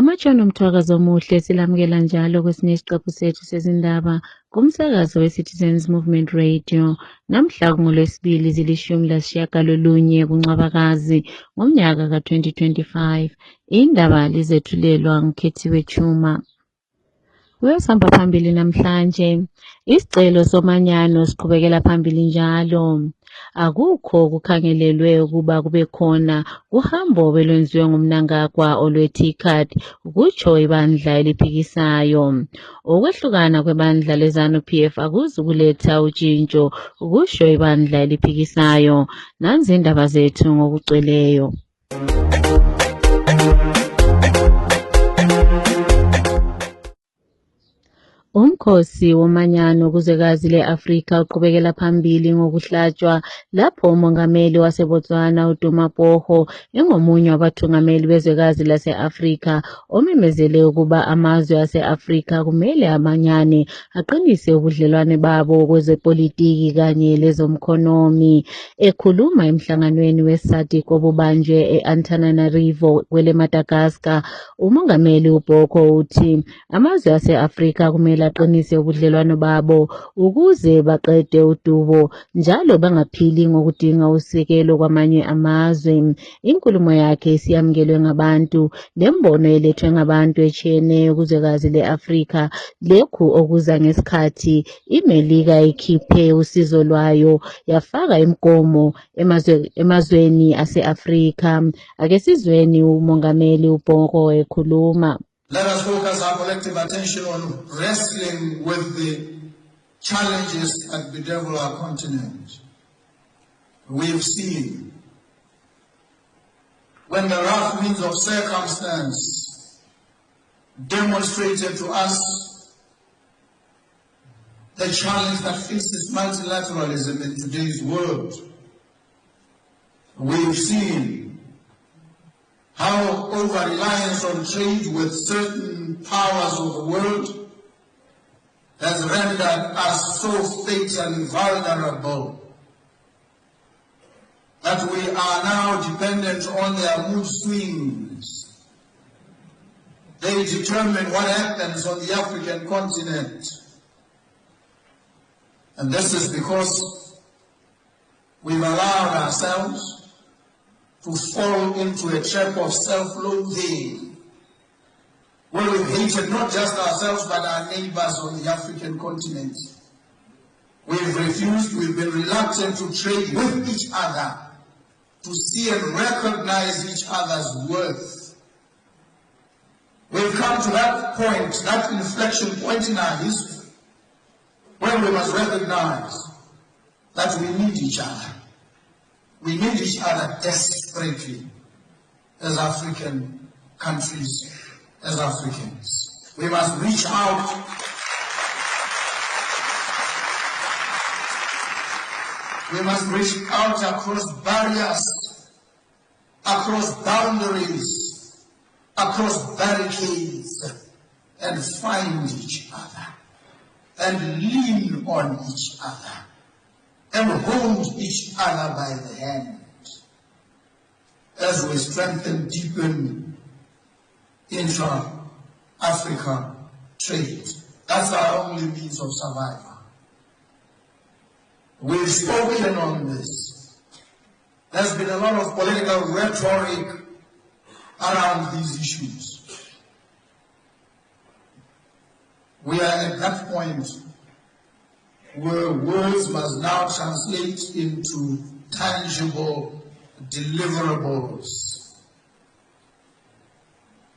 Amatshana omthwakazo omuhle silamukela njalo kwesinye isiqephu sethu sezindaba kumsakazo we-Citizens Movement Radio. Namhla ngoLwesibili zili-19 kuNcwabakazi ngomnyaka ka-2025. Indaba lizethulelwa nguKhethiwe Chuma. Kuyosamba phambili namhlanje. Isicelo somanyano siqhubekela phambili njalo. Akukho kukhangelelwe ukuba kube khona uhambo belwenziwe ngumnangagwa olwe-TCAD, kutsho ibandla eliphikisayo. Ukwehlukana kwebandla leZANU-PF akuzukuletha utshintsho, kusho ibandla eliphikisayo. Nanzi indaba zethu ngokugcweleyo. Umkhosi womanyano kuzwekazi le-Afrika uqhubekela phambili ngokuhlatshwa lapho umongameli waseBotswana uDuma Pohho engomunye wabathungameli bezwekazi lase-Afrika omemezele ukuba amazwe ase-Afrika kumele amanyane aqinise ubudlelwane babo kwezepolitiki kanye lezomkhonomi. Ekhuluma emhlanganweni we-SADC obubanjwe e-Antananarivo kwele Madagascar, umongameli uBohko uthi amazwe ase-Afrika kumele aqinise ubudlelwano babo ukuze baqede udubo njalo bangaphili ngokudinga usekelo kwamanye amazwe. Inkulumo yakhe isiyamukelwe ngabantu, lembono elethwe ngabantu etshiyeneyo kuzwekazi le-Afrika. Lokhu okuza ngesikhathi iMelika ikhiphe usizo lwayo yafaka imigomo emazweni ase-Afrika. Ake sizweni umongameli uBohko ekhuluma. Let us focus our collective attention on wrestling with the challenges that bedevil our continent. We've seen when the rough winds of circumstance demonstrated to us the challenge that faces multilateralism in today's world. We've seen how over-reliance on trade with certain powers of the world has rendered us so fatally vulnerable that we are now dependent on their mood swings. They determine what happens on the African continent. And this is because we've allowed ourselves to fall into a trap of self-loathing, where we've hated not just ourselves but our neighbors on the African continent. We've refused, we've been reluctant to trade with each other, to see and recognize each other's worth. We've come to that point, that inflection point in our history, where we must recognize that we need each other. We need each other desperately as African countries, as Africans. We must reach out across barriers, across boundaries, across barricades, and find each other, and lean on each other, and hold each other by the hand as we strengthen, deepen intra-Africa trade. That's our only means of survival. We've spoken on this. There's been a lot of political rhetoric around these issues. We are at that point where words must now translate into tangible deliverables.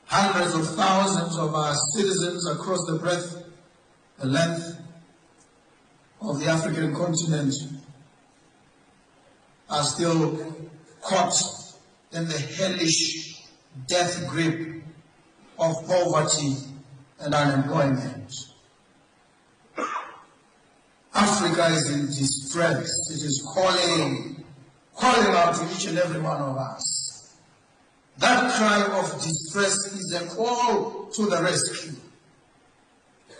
Hundreds of thousands of our citizens across the breadth and length of the African continent are still caught in the hellish death grip of poverty and unemployment. Africa is in distress. It is calling out to each and every one of us. That cry of distress is a call to the rescue.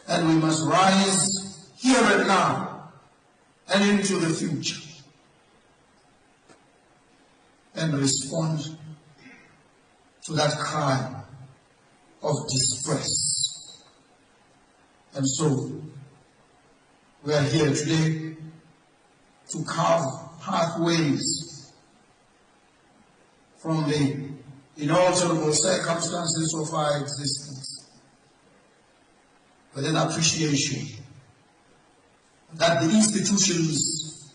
And we must rise here and now and into the future and respond to that cry of distress. And so we are here today to carve pathways from the inalterable circumstances of our existence with an appreciation that the institutions,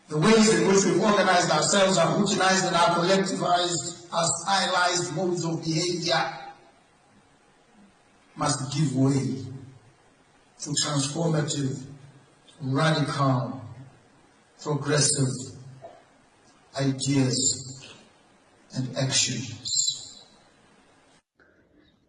the ways in which we've organized ourselves, are routinized and are collectivized as stylized modes of behavior, must give way to transformative, radical, progressive ideas and actions.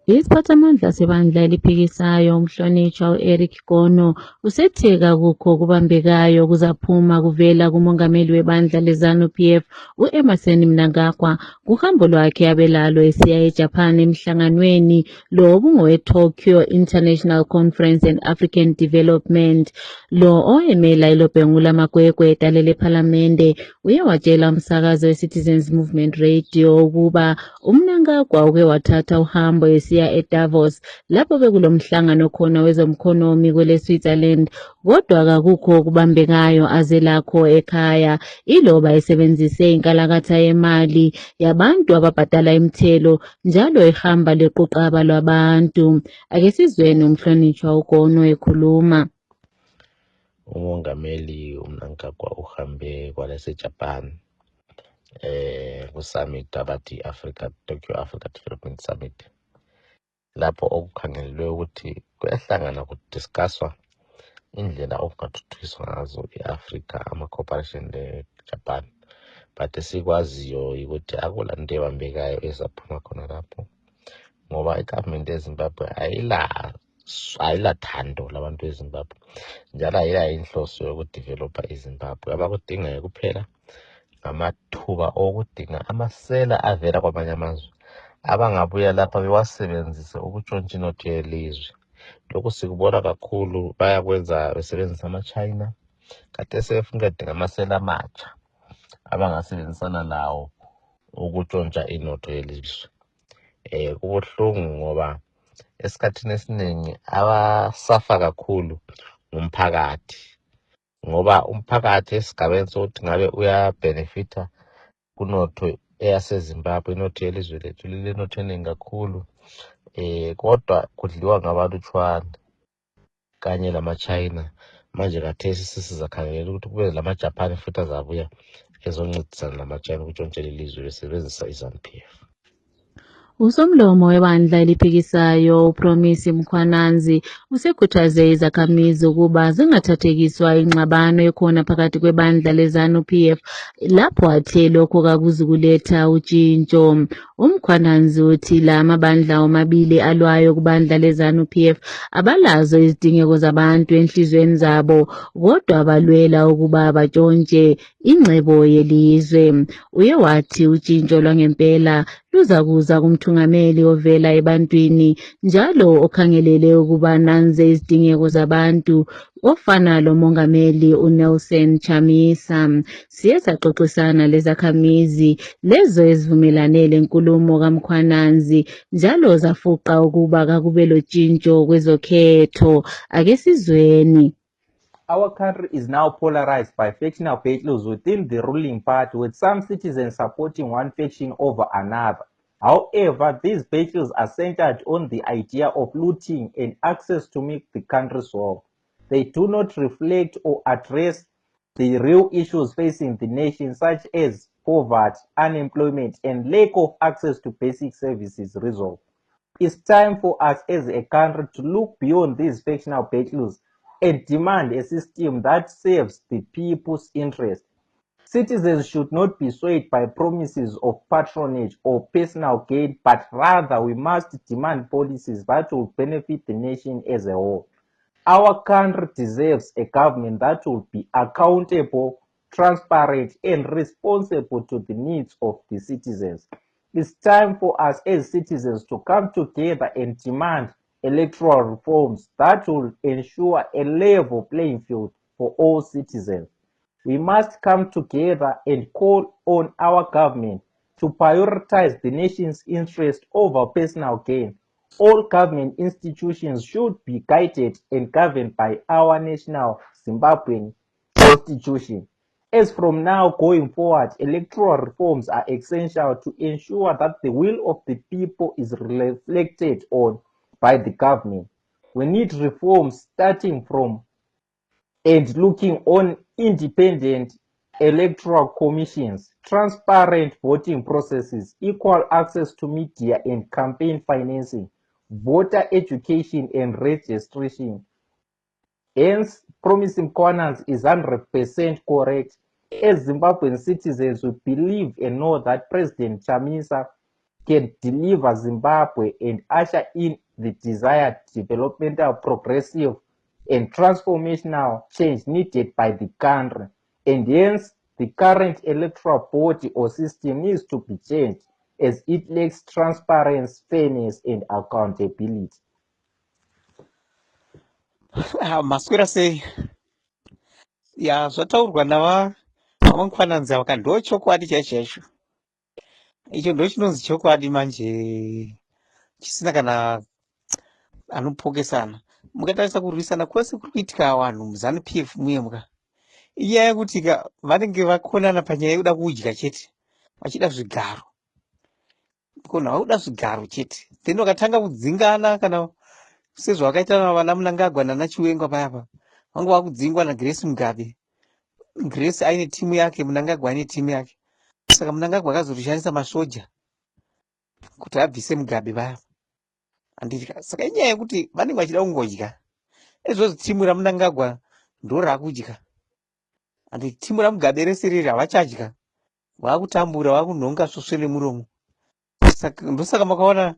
Isiphathamandla sebandla eliphikisayo umhlonishwa u-Eric Gono usetheka kukho kubambekayo kuzaphuma kuvela kumongameli webandla leZANU-PF u-Emmerson Mnangagwa kuhambo lwakhe abelalo esiya eJapan emhlanganweni lo obungowe-Tokyo International Conference on African Development. Lo oyemela ilobhengula amakwekwe etalele ephalamende uye watshela umsakazo we-Citizens Movement Radio ukuba uMnangagwa uke wathatha uhambo esiya eDavos lapho bekulomhlangano khona wezomkhonomi kwele Switzerland, kodwa akukho kubambekayo aze lakho ekhaya iloba esebenzise inkalakatha yemali yabantu ababhadala imithelo njalo ehamba lequqaba lwabantu. Ake sizweni umhlonishwa uGono ekhuluma. Umongameli uMnangagwa uhambe kwalaseJapan ku-summit abathi Tokyo Africa Development Summit, lapho okukhangelelwe ukuthi kuyahlangana kudiscusswa indlela okungathuthukiswa ngazo i-Africa ama-cooperation le-Japan. But esikwaziyo ukuthi akulanto ebambekayo ezaphuma khona lapho, ngoba i-government yeZimbabwe ayilathando labantu beZimbabwe njalo ayila inhloso yokudevelopha iZimbabwe. Abakudingayo kuphela ngamathuba okudinga amasela avela kwamanye amazwe abangabuya lapha bewasebenzise ukutshontsha inotho yelizwe. Lokhu sikubona kakhulu bayakwenza besebenzisa ama-China, kade sebefuna ukudinga amasela amatsha abangasebenzisana lawo ukutshontsha inotho yelizwe. Kubuhlungu ngoba esikhathini esiningi abasafa kakhulu ngumphakathi, ngoba umphakathi esigabeni sokuthi ngabe uyabenefita kunotho eyaseZimbabwe, inotho yelizwe lethu lilenotho eningi kakhulu, kodwa kudliwa ngabalutshwana kanye lama-China. Manje khathesi sizakhangelela ukuthi kube lama-Japan futhi azabuya ezoncedisana nama-China ukutshontshela ilizwe besebenzisa iZANU-PF. Usomlomo webandla eliphikisayo uPromise Mkhwananzi usekhuthaze izakhamizi ukuba zingathathekiswa ingxabano ekhona phakathi kwebandla leZANU-PF lapho athe lokho kakuzukuletha utshintsho. UMkhwananzi uthi la amabandla omabili alwayo kubandla leZANU-PF abalazo izidingeko zabantu enhlizweni zabo, kodwa abalwela ukuba batshontshe ingcebo yelizwe. Uye wathi utshintsho lwangempela luzakuza kumthungameli ovela ebantwini njalo okhangelele ukuba nanze izidingeko zabantu ofana lomongameli uNelson Chamisa. Siye saxoxisana lezakhamizi lezo ezivumelane lenkulumo kaMkhwananzi njalo zafuqa ukuba kakube lotshintsho kwezokhetho. Ake sizweni. Our country is now polarized by factional battles within the ruling party, with some citizens supporting one faction over another. However, these battles are centered on the idea of looting and access to make the country swell. They do not reflect or address the real issues facing the nation, such as poverty, unemployment, and lack of access to basic services resolved. It's time for us as a country to look beyond these factional battles and demand a system that serves the people's interest. Citizens should not be swayed by promises of patronage or personal gain, but rather we must demand policies that will benefit the nation as a whole. Our country deserves a government that will be accountable, transparent, and responsible to the needs of the citizens. It's time for us as citizens to come together and demand electoral reforms that will ensure a level playing field for all citizens. We must come together and call on our government to prioritize the nation's interest over personal gain, all government institutions should be guided and governed by our national Zimbabwean constitution. As from now going forward, electoral reforms are essential to ensure that the will of the people is reflected on by the government. We need reforms starting from and looking on independent electoral commissions, transparent voting processes, equal access to media and campaign financing, voter education and registration. Hence, Promising Corners is 100% correct. As Zimbabwean citizens, we believe and know that President Chamisa can deliver Zimbabwe and usher in the desired developmental, progressive, and transformational change needed by the country. And hence, the current electoral body or system needs to be changed as it lacks transparency, fairness, and accountability. Maswera sei ya zvataurwa navamangwananzi ava ndo chokwadi chaicho icho ndo chinonzi chokwadi manje chisina kana anopokesana. Mukatarisa kurwisana kwese kuri kuitika vanhu muzanu PF muyemuka inyaya yekuti vanenge vakonana panyaya yekuda kudya chete, vachida zvigaro, kona vakuda zvigaro chete, then vakatanga kudzingana kana sezvavakaita navana Mnangagwa nana Chiwenga payapa, vange vakudzingwa naGrace Mugabe. Grace aine timu yake, Mnangagwa aine timu yake, saka Mnangagwa akazoshandisa mashoja kuti abvise Mugabe payapa. Anditi saka inyaya yekuti vanenge vachida kungodya. Izvozvo timu raMnangagwa ndo rakudya, anditi timu raMugabe rese riri havachadya, vakutambura, vakunhonga svosve nemuromo. Ndosaka makaona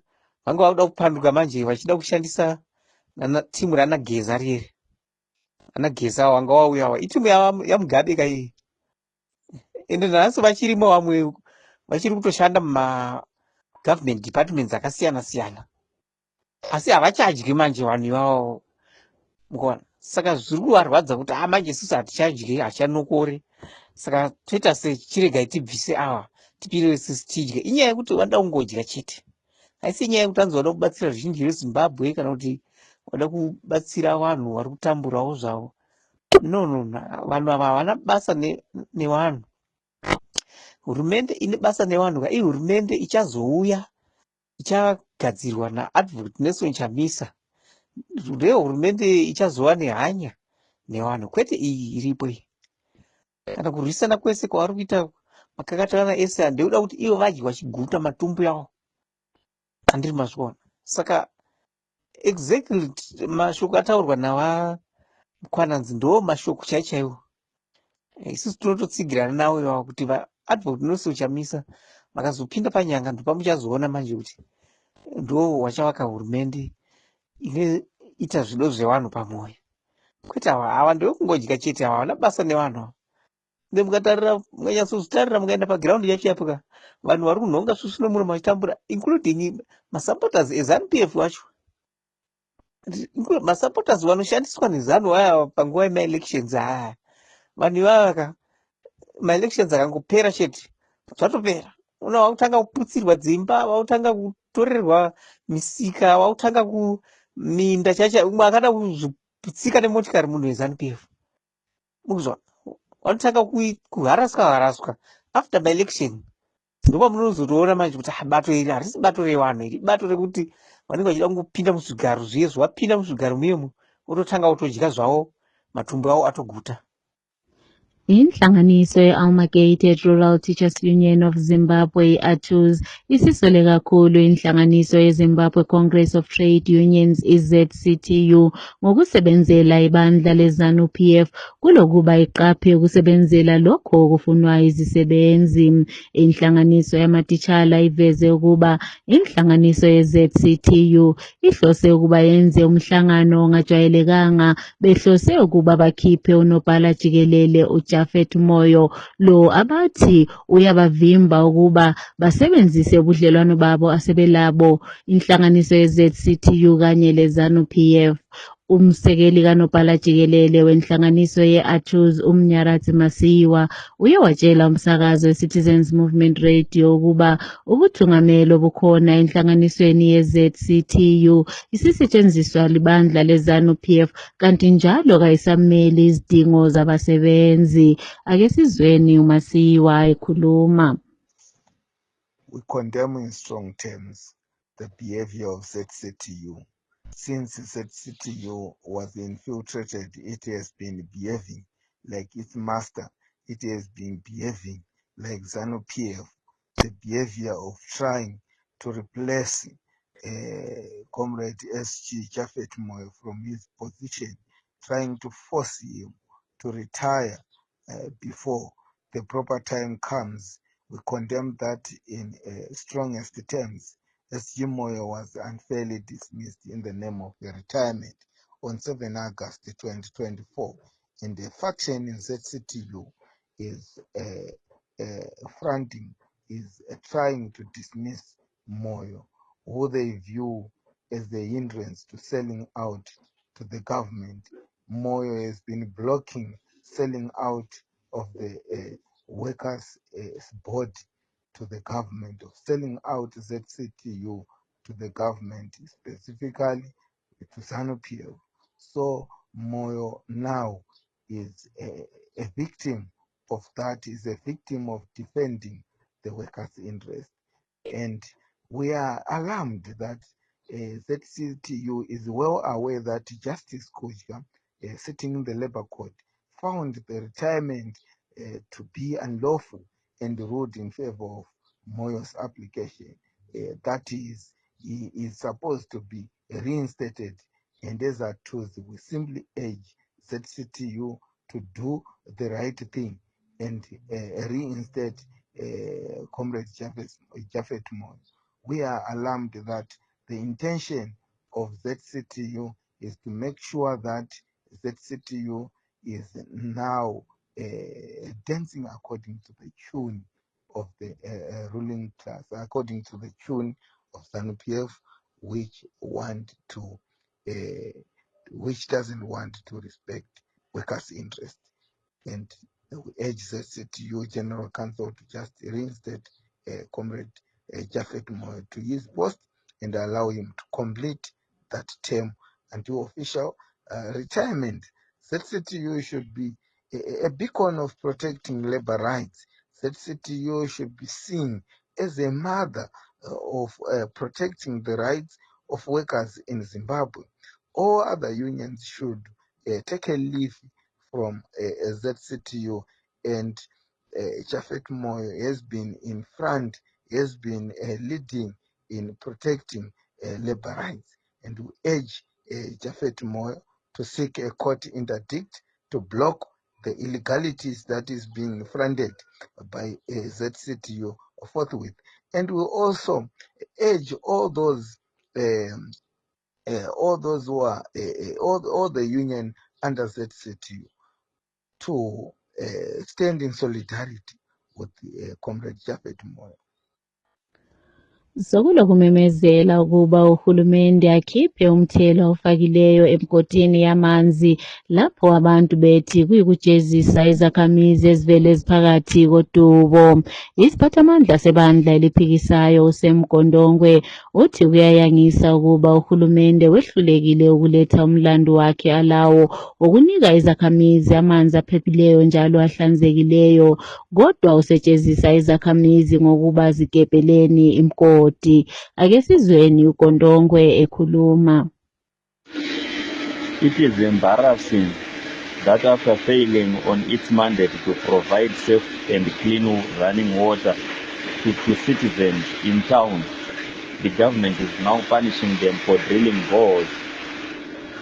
vange vakuda kupanduka manje vachida kushandisa timu rana Geza riri. Ana Geza wanga wauya itimu yaMugabe kai, ende nanhasi vachirimo vamwe vachiri kutoshanda muma government departments akasiyana siyana, asi havachadyi manje vanhu ivavo mukaona. Saka zviri kuvarwadza kuti manje isusu hatichadyi, hachanokore, saka toita sechiregai tibvise ava tipire isusu tidye. Inyaya yekuti vanoda kungodya chete, haisi inyaya yekuti anzoda kubatsira zvizhinji veZimbabwe kana kuti vada kubatsira vanhu vari kutamburawo zvavo. No, vanhu ava havana basa nevanhu. Hurumende ine basa nevanhu ka, hurumende ichazouya ichagadzirwa naAdvocate Nelson Chamisa. Ndiyo hurumende ichazova nehanya nevanhu, kwete iyi iripo iyi. Kana kurwisana kwese kwavari kuita makakatakana ese handeuda kuti ivo vadyi vachiguta matumbu yavo, handiri mazvikuona. Saka exactly mashoko ataurwa navamukwananzi ndo mashoko chaichaiwo. Isusu tinototsigirana nawo ivavo kuti vaAdvocate Nelson Chamisa vakazopinda panyanga ndopamuchazoona manje kuti ndo wachavaka hurumende inoita zvido zvevanhu pamwoyo, kwete ava ndo kungodya chete, ava havana basa nevanhu ava. Ende mukatarira, mukanyatsotarira mukaenda pagiraundi yacho yapoka, vanhu vari kunhonga svosve nemuromo vachitambura, including masupporters eZanu PF wacho. Masupporters vanoshandiswa neZanu vaya panguva yemaelections aya, vanhu ivava maelections akangopera chete zvatopera, una vakutanga kuputsirwa dzimba, vakutanga kutorerwa misika, vakutanga kuminda chacha, umwe akada kuzvitsika nemotikari munhu weZanu PF. Mukuzva vanotanga kuharaswa after maelection, ndopa munozotoona manje kuti bato iri harisi bato revanhu, iri bato rekuti vanenge vachida kungopinda muzvigaro zviyezu, vapinda muzvigaro muyemo vototanga kutodya zvavo, matumbu avo atoguta. Inhlanganiso ye-Amalgamated Rural Teachers Union of Zimbabwe, ATUZ, isisole kakhulu inhlanganiso yeZimbabwe Congress of Trade Unions, ZCTU, ngokusebenzela ibandla leZanu PF kulokuba iqaphe ukusebenzela lokho okufunwa izisebenzi. Inhlanganiso yamatitshala iveze ukuba inhlanganiso ye-ZCTU ihlose ukuba yenze umhlangano ongajwayelekanga, behlose ukuba bakhiphe unobhala jikelele Japhet Moyo, lo abathi uyabavimba ukuba basebenzise ubudlelwano babo asebelabo inhlanganiso ye-ZCTU kanye leZanu PF. Umsekeli kaNobhala Jikelele wenhlanganiso ye-Achus uMnyaradzi Masiyiwa uye watshela umsakazo we-Citizens Movement Radio ukuba ubuthungameli obukhona enhlanganisweni ye-ZCTU isisetshenziswa libandla leZANU-PF kanti njalo kayisameli izidingo zabasebenzi. Ake sizweni uMasiyiwa ekhuluma. We condemn in strong terms the behavior of ZCTU. Since ZCTU was infiltrated, it has been behaving like its master. It has been behaving like ZANU-PF. The behavior of trying to replace Comrade SG Japhet Moyo from his position, trying to force him to retire before the proper time comes. We condemn that in strongest terms. SG Moyo was unfairly dismissed in the name of the retirement on 7 August 2024. And the faction in ZCTU is fronting, is trying to dismiss Moyo, who they view as the hindrance to selling out to the government. Moyo has been blocking selling out of the workers' board to the government, of selling out ZCTU to the government, specifically to ZANU-PF. So Moyo now is a victim of that, is a victim of defending the workers' interest. And we are alarmed that ZCTU is well aware that Justice Kujka, sitting in the Labour Court, found the retirement to be unlawful and ruled in favor of Moyo's application. That is, he is supposed to be reinstated. And as a truth, we simply urge ZCTU to do the right thing and reinstate Comrade Japhet Moyo. We are alarmed that the intention of ZCTU is to make sure that ZCTU is now dancing according to the tune of the ruling class, according to the tune of ZANU-PF, which doesn't want to respect workers' interest. And we urge the ZCTU General Council to just reinstate Comrade Japhet Moyo to his post and allow him to complete that term until official retirement. ZCTU should be a beacon of protecting labor rights. ZCTU should be seen as a mother of protecting the rights of workers in Zimbabwe. All other unions should take a leaf from ZCTU, and Japhet Moyo has been in front, has been leading in protecting labor rights. And we urge Japhet Moyo to seek a court interdict to block the illegalities that is being fronted by ZCTU forthwith. And we also urge all those who are all the union under ZCTU to stand in solidarity with Comrade Japhet Moyo. Sokulokumemezela ukuba uhulumende akhiphe umthelo ofakileyo emgodini yamanzi lapho abantu bethi kuyikujezisa izakhamizi ezivele eziphakathi kodubo. Isiphathamandla sebandla eliphikisayo uSemgondongwe uthi kuyayangisa ukuba uhulumende wehlulekile ukuletha umlando wakhe alawo wokunika izakhamizi amanzi aphephileyo njalo ahlanzekileyo, kodwa usetshenzisa izakhamizi ngokuba zigebheleni imkoti. Ake sizweni uGondongwe ekhuluma. It is embarrassing that after failing on its mandate to provide safe and clean running water to citizens in town, the government is now punishing them for drilling boreholes.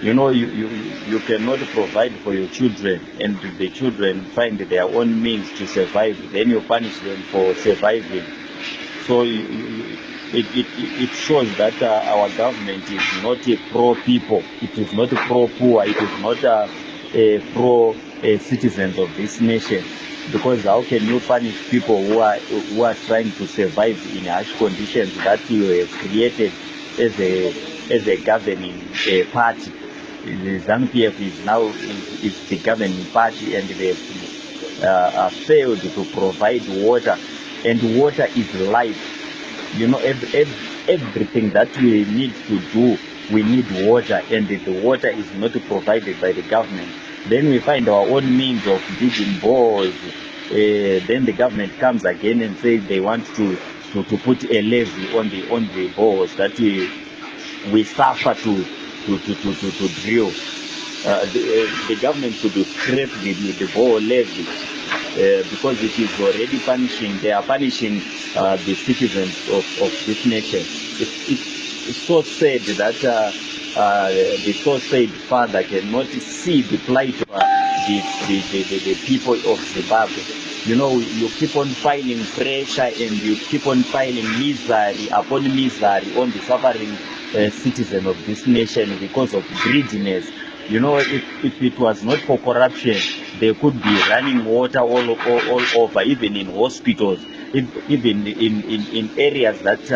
You know, you cannot provide for your children and the children find their own means to survive, then you punish them for surviving. So it shows that our government is not a pro-people, it is not pro-poor, it is not pro-citizens of this nation. Because how can you punish people who are trying to survive in harsh conditions that you have created as a governing party? the ZANU-PF is now is the governing party, and they've failed to provide water, and water is life. You know, everything that we need to do, we need water, and the water is not provided by the government. Then we find our own means of digging bores. Then the government comes again and says they want to put a levy on the bores that we suffer to drill. The government should scrap the bore levy because it is already punishing. They are punishing the citizens of this nation. It's so sad that the so-said father cannot see the plight of the people of Zimbabwe. You know, you keep on piling pressure and you keep on piling misery upon misery on the suffering citizen of this nation because of greediness. You know, if it was not for corruption, they could be running water all over, even in hospitals, even in areas that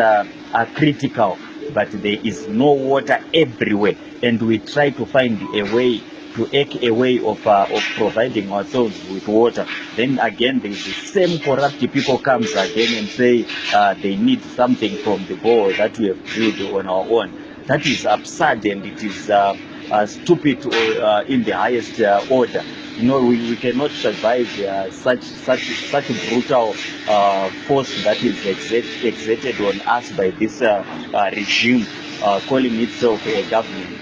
are critical. But there is no water everywhere, and we try to find a way to eke a way of providing ourselves with water. Then again, the same corrupt people comes again and say they need something from the bore that we have drilled on our own. That is absurd, and it is stupid in the highest order. You know, we cannot survive such brutal force that is exerted on us by this regime calling itself a government.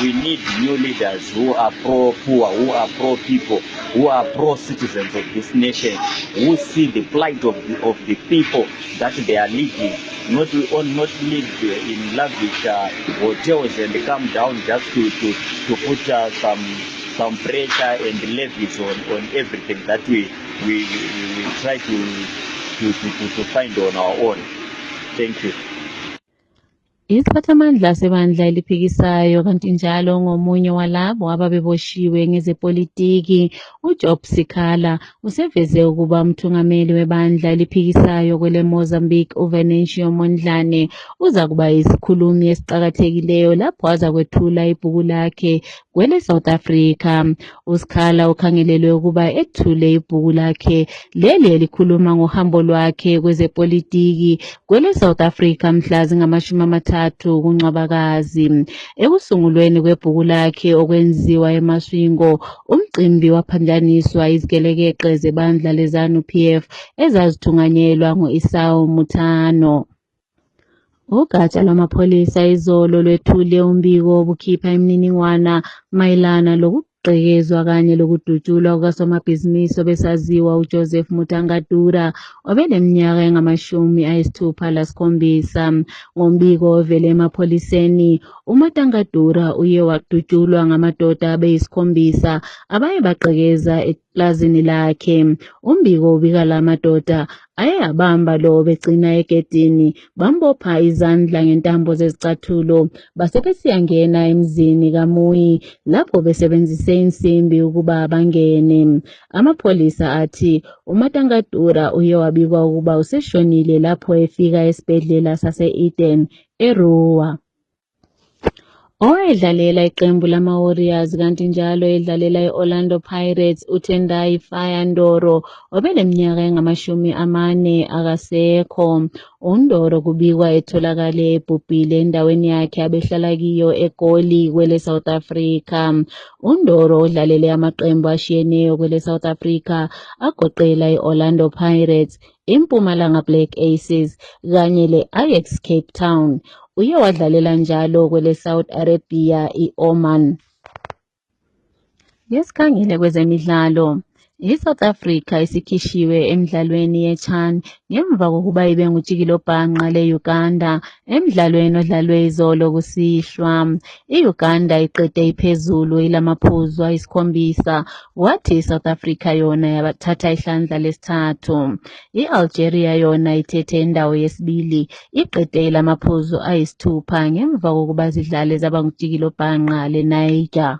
We need new leaders who are pro-poor, who are pro-people, who are pro-citizens of this nation, who see the plight of the people that they are leading, not live in lavish hotels and come down just to put some pressure and levies on everything that we try to find on our own. Thank you. Isiphathamandla sebandla eliphikisayo kanti njalo ngomunye walabo ababeboshiwe ngezepolitiki uJob Sikhala useveze ukuba umthungameli webandla eliphikisayo kwele Mozambique uVenancio Mondlane uza kuba isikhulumi esiqhakathekileyo lapho aza kwethula ibhuku lakhe kwele South Africa. uSikhala ukhangelelwe ukuba ethule ibhuku lakhe leli elikhuluma ngohambo lwakhe kwezepolitiki kwele South Africa mhla zingama-30 kuNcwabakazi. Ekusungulweni kwebhuku lakhe okwenziwa eMasvingo, umcimbi waphanjaniswa izigelekeqe zebandla leZANU-PF ezazithunganyelwa ngo-Esau Mutano. Ugatsha lwamapholisa izolo lwethule umbiko wokukhipha imininingwana mayelana lokugqekezwa kanye lokudutshulwa kukasomabhizinisi obesaziwa uJoseph Mutangadura obeneminyaka engama-67. Ngombiko ovele emapholiseni, uMutangadura uye wadutshulwa ngamadoda abeyisikhombisa abaye bagqekeza eplazini lakhe. Umbiko ubika la madoda ayabamba lo begcina egedini, bambopha izandla ngentambo zezicathulo, base besiyangena emzini kaMuyi lapho besebenzise insimbi ukuba bangene. Amapholisa athi uMutangadura uye wabikwa ukuba useshonile lapho efika esibhedlela sase-Eden eRuwa. Owayedlalela iqembu lama-Warriors kanti njalo edlalela i-Orlando Pirates uTendai Fire Ndoro obeneminyaka engama-40 akasekho. uNdoro kubikwa etholakale ebhubhile endaweni yakhe abehlala kiyo eGoli kwele South Africa. uNdoro odlalele amaqembu ashiyeneyo kwele South Africa agoqela i-Orlando Pirates, iMpumalanga Black Aces kanye le-Ajax Cape Town. Uye wadlalela njalo kwele Saudi Arabia i-Oman. Ngesikhangele kwezemidlalo, iSouth Africa isikhishiwe emidlalweni yeChan ngemva kokuba ibe ngujikilobhanqa le-Uganda emidlalweni odlalwe izolo kusihlwa. I-Uganda iqede iphezulu ilamaphuzu 7, kwathi iSouth Africa yona yabathatha ihlandla lesithathu. I-Algeria yona ithethe indawo yesibili iqede ilamaphuzu 6 ngemva kokuba zidlale zaba ngujikilobhanqa le-Niger.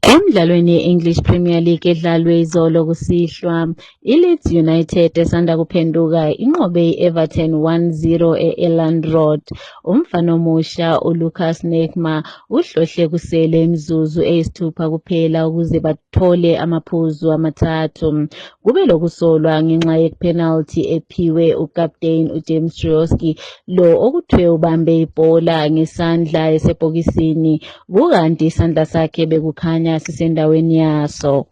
Emidlalweni ye-English Premier League edlalwe izolo kusihlwa, iLeeds United esanda kuphenduka inqobe i-Everton 1-0 e-Elland Road. Umfana omusha uLucas Nagma uhlohle kusele imizuzu eyisithupha kuphela ukuze bathole amaphuzu amathathu. Kube lokusolwa ngenxa ye-penalty ephiwe ukapteni uJames Trioski, lo okuthiwe ubambe ibhola ngesandla esebhokisini, kukanti isandla sakhe bekukhanya sisendaweni yaso.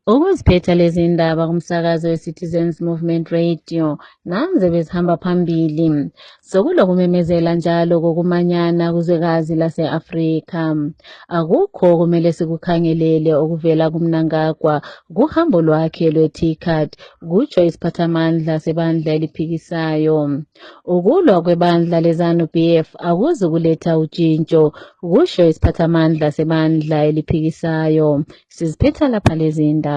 Ukuziphetha lezi ndaba kumsakazo we-Citizens Movement Radio, nanze bezihamba phambili. Sokulokumemezela njalo kokumanyana kuzwekazi lase-Afrika. Akukho kumele sikukhangelele okuvela kuMnangagwa kuhambo lwakhe lwe-TCAD, kutsho isiphathamandla sebandla eliphikisayo. Ukulwa kwebandla leZANU-PF akuzukuletha utshintsho, kusho isiphathamandla sebandla eliphikisayo. Siziphetha lapha lezi ndaba.